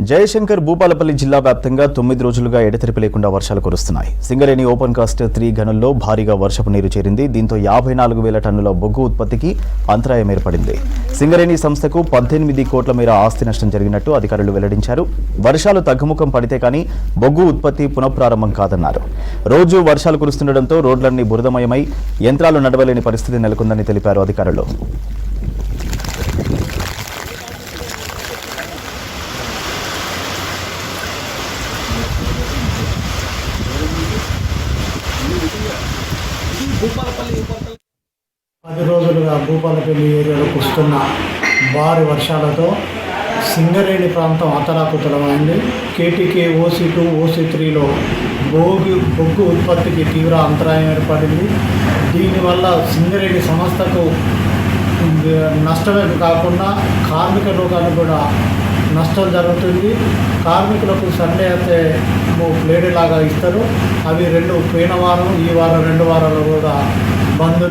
జయశంకర్ భూపాలపల్లి జిల్లా వ్యాప్తంగా 9 రోజులుగా ఎడతెరిపి లేకుండా వర్షాలు కురుస్తున్నాయి. సింగరేణి ఓపెన్ కాస్ట్ 3 గనుల్లో భారీగా వర్షపు నీరు చేరింది. దీంతో 54,000 టన్నుల బొగ్గు ఉత్పత్తికి అంతరాయం ఏర్పడింది. సింగరేణి సంస్థకు 18 కోట్ల మేర ఆస్తి నష్టం జరిగినట్టు అధికారులు వెల్లడించారు. వర్షాలు తగ్గుముఖం పడితే కానీ బొగ్గు ఉత్పత్తి పునఃప్రారంభం కాదన్నారు. రోజు వర్షాలు కురుస్తుండటంతో రోడ్లన్నీ బురదమయమై యంత్రాలు నడవలేని పరిస్థితి నెలకొందని తెలిపారు అధికారులు. పది రోజులుగా భూపాలపల్లి ఏరియాలో కురుస్తున్న భారీ వర్షాలతో సింగరేణి ప్రాంతం అతలాకుతలమైంది. కేటీకే OC2, OC3లో బొగ్గు ఉత్పత్తికి తీవ్ర అంతరాయం ఏర్పడింది. దీనివల్ల సింగరేణి సంస్థకు నష్టమే కాకుండా కార్మిక లోకానికి కూడా నష్టం జరుగుతుంది. కార్మికులకు సండే అయితే ప్లేడ్ లాగా ఇస్తారు. అవి పోయిన వారం ఈ వారం 2 వారాలు కూడా బంద్.